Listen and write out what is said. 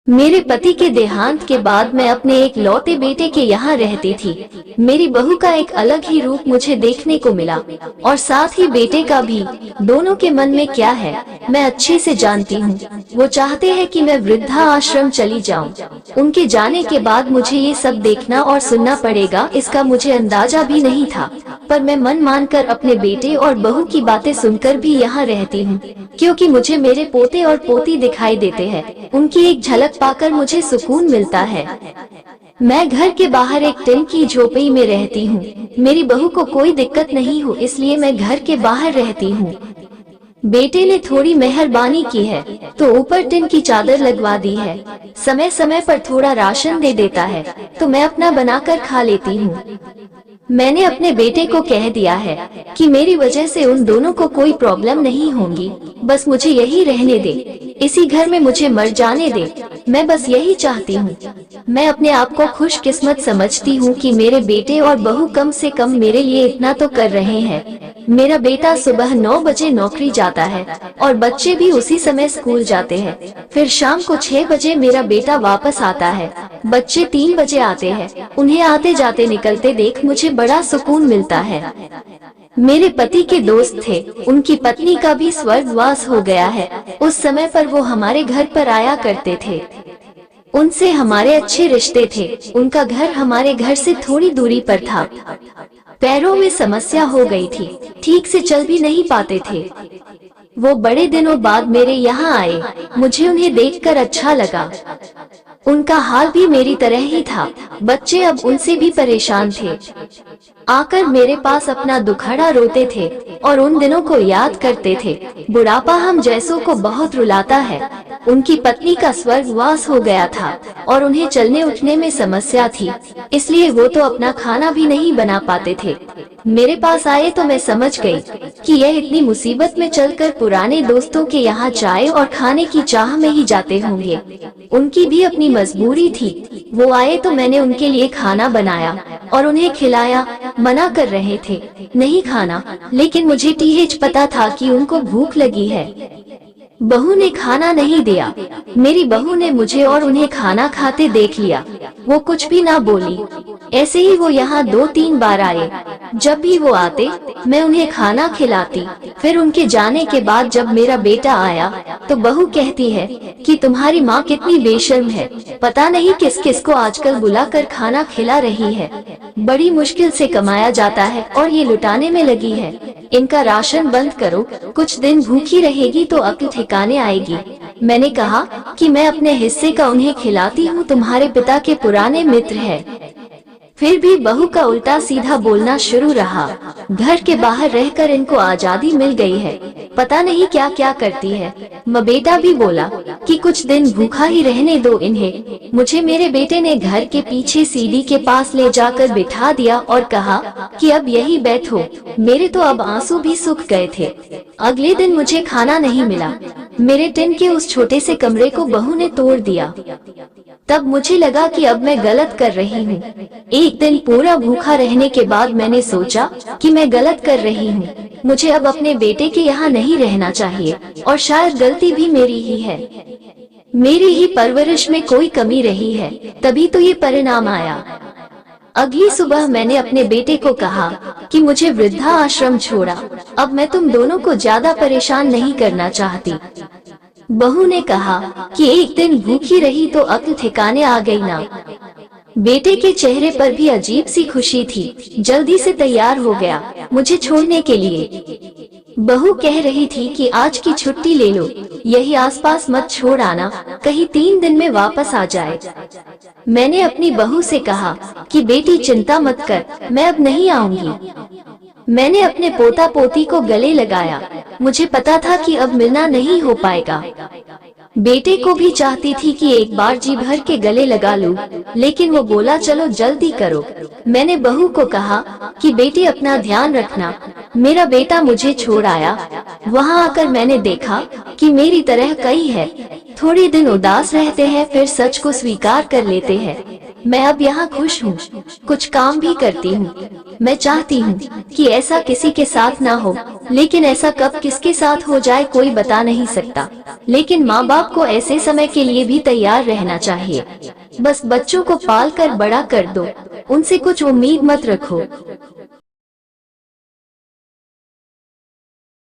मेरे पति के देहांत के बाद मैं अपने एक लौते बेटे के यहाँ रहती थी। मेरी बहू का एक अलग ही रूप मुझे देखने को मिला और साथ ही बेटे का भी। दोनों के मन में क्या है मैं अच्छे से जानती हूँ। वो चाहते हैं कि मैं वृद्धा आश्रम चली जाऊँ। उनके जाने के बाद मुझे ये सब देखना और सुनना पड़ेगा, इसका मुझे अंदाजा भी नहीं था। पर मैं मन मानकर अपने बेटे और बहू की बातें सुनकर भी यहाँ रहती हूँ, क्योंकि मुझे मेरे पोते और पोती दिखाई देते हैं। उनकी एक झलक पाकर मुझे सुकून मिलता है। मैं घर के बाहर एक टिन की झोपड़ी में रहती हूँ। मेरी बहू को कोई दिक्कत नहीं हो, इसलिए मैं घर के बाहर रहती हूँ। बेटे ने थोड़ी मेहरबानी की है तो ऊपर टिन की चादर लगवा दी है। समय समय पर थोड़ा राशन दे देता है तो मैं अपना बनाकर खा लेती हूँ। मैंने अपने बेटे को कह दिया है कि मेरी वजह से उन दोनों को कोई प्रॉब्लम नहीं होगी, बस मुझे यही रहने दे, इसी घर में मुझे मर जाने दे। मैं बस यही चाहती हूँ। मैं अपने आप को खुशकिस्मत समझती हूँ कि मेरे बेटे और बहू कम से कम मेरे लिए इतना तो कर रहे हैं। मेरा बेटा सुबह 9 बजे नौकरी जाता है और बच्चे भी उसी समय स्कूल जाते हैं। फिर शाम को 6 बजे मेरा बेटा वापस आता है। बच्चे 3 बजे आते हैं। उन्हें आते जाते निकलते देख मुझे बड़ा सुकून मिलता है। मेरे पति के दोस्त थे, उनकी पत्नी का भी स्वर्गवास हो गया है। उस समय पर वो हमारे घर पर आया करते थे। उनसे हमारे अच्छे रिश्ते थे। उनका घर हमारे घर से थोड़ी दूरी पर था। पैरों में समस्या हो गई थी, ठीक से चल भी नहीं पाते थे। वो बड़े दिनों बाद मेरे यहाँ आए। मुझे उन्हें देखकर अच्छा लगा। उनका हाल भी मेरी तरह ही था। बच्चे अब उनसे भी परेशान थे। आकर मेरे पास अपना दुखड़ा रोते थे और उन दिनों को याद करते थे। बुढ़ापा हम जैसों को बहुत रुलाता है। उनकी पत्नी का स्वर्गवास हो गया था और उन्हें चलने उठने में समस्या थी, इसलिए वो तो अपना खाना भी नहीं बना पाते थे। मेरे पास आए तो मैं समझ गई कि यह इतनी मुसीबत में चलकर पुराने दोस्तों के यहाँ चाय और खाने की चाह में ही जाते होंगे। उनकी भी अपनी मजबूरी थी। वो आए तो मैंने उनके लिए खाना बनाया और उन्हें खिलाया। मना कर रहे थे नहीं खाना, लेकिन मुझे टीएच पता था कि उनको भूख लगी है। बहू ने खाना नहीं दिया। मेरी बहू ने मुझे और उन्हें खाना खाते देख लिया। वो कुछ भी ना बोली। ऐसे ही वो यहाँ 2-3 बार आए। जब भी वो आते मैं उन्हें खाना खिलाती। फिर उनके जाने के बाद जब मेरा बेटा आया तो बहू कहती है कि तुम्हारी माँ कितनी बेशर्म है, पता नहीं किस किस को आजकल बुलाकर खाना खिला रही है। बड़ी मुश्किल से कमाया जाता है और ये लुटाने में लगी है। इनका राशन बंद करो, कुछ दिन भूखी रहेगी तो अक्ल ठिकाने आएगी। मैंने कहा कि मैं अपने हिस्से का उन्हें खिलाती हूँ, तुम्हारे पिता के पुराने मित्र हैं। फिर भी बहू का उल्टा सीधा बोलना शुरू रहा। घर के बाहर रहकर इनको आजादी मिल गई है, पता नहीं क्या क्या करती है। बेटा भी बोला कि कुछ दिन भूखा ही रहने दो इन्हें। मुझे मेरे बेटे ने घर के पीछे सीढ़ी के पास ले जाकर बिठा दिया और कहा कि अब यही बैठो। मेरे तो अब आंसू भी सूख गए थे। अगले दिन मुझे खाना नहीं मिला। मेरे टिन के उस छोटे से कमरे को बहू ने तोड़ दिया। तब मुझे लगा कि अब मैं गलत कर रही हूँ। एक दिन पूरा भूखा रहने के बाद मैंने सोचा कि मैं गलत कर रही हूँ। मुझे अब अपने बेटे के यहाँ नहीं रहना चाहिए और शायद गलती भी मेरी ही है। मेरी ही परवरिश में कोई कमी रही है, तभी तो ये परिणाम आया। अगली सुबह मैंने अपने बेटे को कहा कि मुझे वृद्धा आश्रम छोड़ा, अब मैं तुम दोनों को ज्यादा परेशान नहीं करना चाहती। बहू ने कहा कि एक दिन भूखी रही तो अक्ल ठिकाने आ गई ना। बेटे के चेहरे पर भी अजीब सी खुशी थी। जल्दी से तैयार हो गया मुझे छोड़ने के लिए। बहू कह रही थी कि आज की छुट्टी ले लो, यही आसपास मत छोड़ आना, कहीं 3 दिन में वापस आ जाए। मैंने अपनी बहू से कहा कि बेटी चिंता मत कर, मैं अब नहीं आऊंगी। मैंने अपने पोता पोती को गले लगाया। मुझे पता था कि अब मिलना नहीं हो पाएगा। बेटे को भी चाहती थी कि एक बार जी भर के गले लगा लूं, लेकिन वो बोला चलो जल्दी करो। मैंने बहू को कहा कि बेटी अपना ध्यान रखना। मेरा बेटा मुझे छोड़ आया। वहाँ आकर मैंने देखा कि मेरी तरह कई है। थोड़े दिन उदास रहते हैं, फिर सच को स्वीकार कर लेते हैं। मैं अब यहाँ खुश हूँ, कुछ काम भी करती हूँ। मैं चाहती हूँ कि ऐसा किसी के साथ ना हो, लेकिन ऐसा कब किसके साथ हो जाए कोई बता नहीं सकता। लेकिन माँ बाप को ऐसे समय के लिए भी तैयार रहना चाहिए। बस बच्चों को पाल कर बड़ा कर दो, उनसे कुछ उम्मीद मत रखो।